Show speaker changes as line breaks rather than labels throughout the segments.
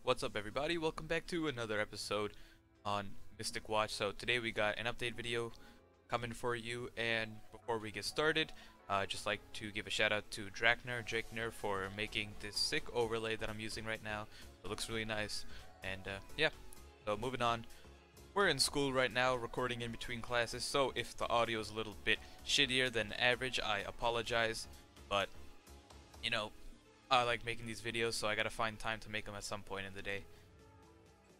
What's up everybody? Welcome back to another episode on Mystic Watch. So today we got an update video coming for you, and before we get started, I'd just like to give a shout out to Drakner for making this sick overlay that I'm using right now. It looks really nice, and yeah, so moving on. We're in school right now, recording in between classes, so if the audio is a little bit shittier than average, I apologize, but you know, I like making these videos, so I gotta find time to make them at some point in the day.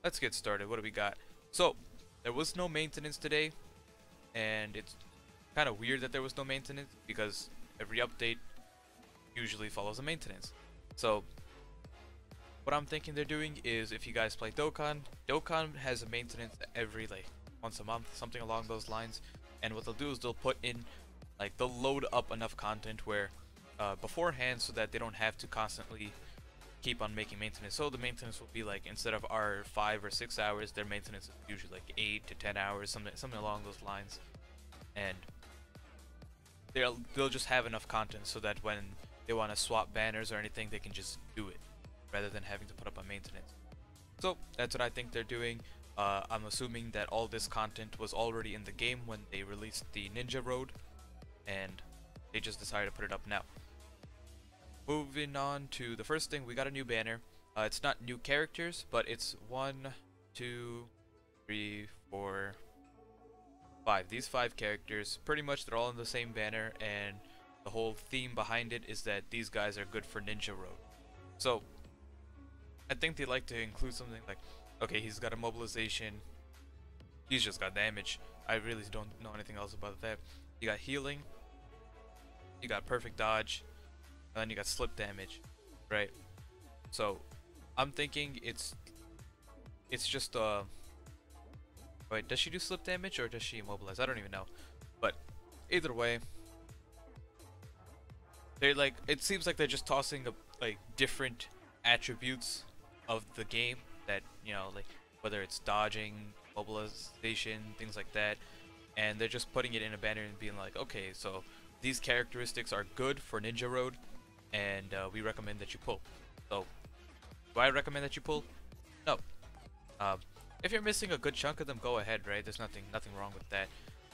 Let's get started. What do we got? So, there was no maintenance today, and it's kind of weird that there was no maintenance because every update usually follows a maintenance. So, what I'm thinking they're doing is, if you guys play Dokkan has a maintenance every like once a month, something along those lines. And what they'll do is they'll put in, like, they'll load up enough content where beforehand, so that they don't have to constantly keep on making maintenance. So the maintenance will be like, instead of our 5 or 6 hours, their maintenance is usually like 8 to 10 hours, something along those lines. And they'll just have enough content so that when they want to swap banners or anything, they can just do it rather than having to put up a maintenance. So that's what I think they're doing. I'm assuming that all this content was already in the game when they released the Ninja Road, and they just decided to put it up now. Moving on to the first thing, we got a new banner. It's not new characters, but it's 1, 2, 3, 4, 5. These 5 characters, pretty much they're all in the same banner, and the whole theme behind it is that these guys are good for Ninja Road. So, I think they like to include something like, okay, he's got immobilization, he's just got damage. I really don't know anything else about that. You got healing, you got perfect dodge, and then you got slip damage, right? So I'm thinking it's just wait, does she do slip damage or does she immobilize? I don't even know. But either way, they're like, it seems like they're just tossing like different attributes of the game that, you know, like whether it's dodging, mobilization, things like that, and they're just putting it in a banner and being like, okay, so these characteristics are good for Ninja Road, and we recommend that you pull. So, do I recommend that you pull? No. If you're missing a good chunk of them, go ahead, right? There's nothing wrong with that.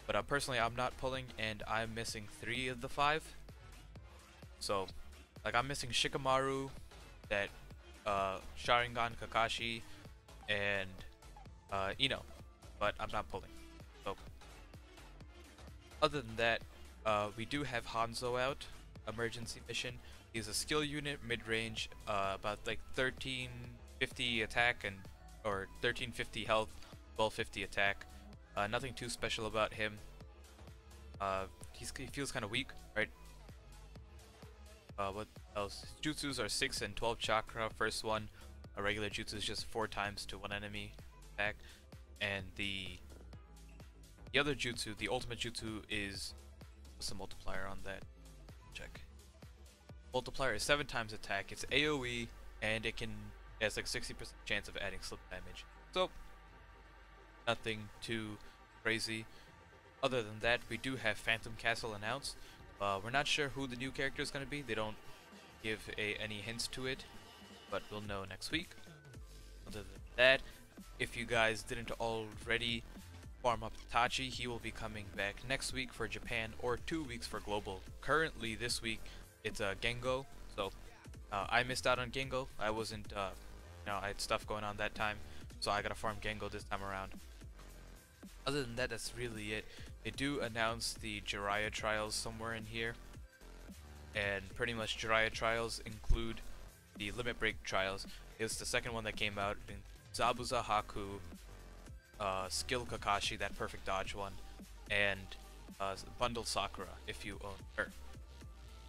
But personally, I'm not pulling, and I'm missing 3 of the 5. So, like, I'm missing Shikamaru, that Sharingan Kakashi, and Ino, but I'm not pulling. So, other than that, we do have Hanzo out, emergency mission. He's a skill unit, mid-range, about like 1350 attack or 1350 health, 1250 attack. Nothing too special about him. He feels kind of weak, right? What else? His jutsus are 6 and 12 chakra. First one, a regular jutsu is just 4 times to one enemy attack, and the other jutsu, the ultimate jutsu, is, what's the multiplier on that? Check. Multiplier is 7 times attack. It's AoE, and it has like 60% chance of adding slip damage. So nothing too crazy. Other than that, we do have Phantom Castle announced. We're not sure who the new character is going to be. They don't give any hints to it, but we'll know next week. Other than that, if you guys didn't already farm up Tachi, he will be coming back next week for Japan, or 2 weeks for global. Currently this week it's Gengo, so I missed out on Gengo. I wasn't, you know, I had stuff going on that time, so I gotta farm Gengo this time around. Other than that, that's really it. They do announce the Jiraiya trials somewhere in here, and pretty much Jiraiya trials include the Limit Break trials. It's the second one that came out in Zabuza Haku, Skill Kakashi, that perfect dodge one, and Bundle Sakura if you own her.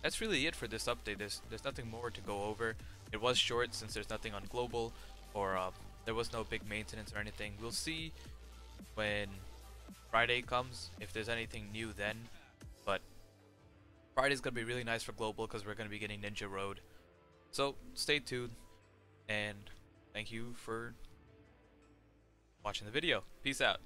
That's really it for this update. There's nothing more to go over. It was short since there's nothing on global, or there was no big maintenance or anything. We'll see when Friday comes if there's anything new then, but Friday's gonna be really nice for global because we're gonna be getting Ninja Road. So stay tuned, and thank you for watching the video. Peace out.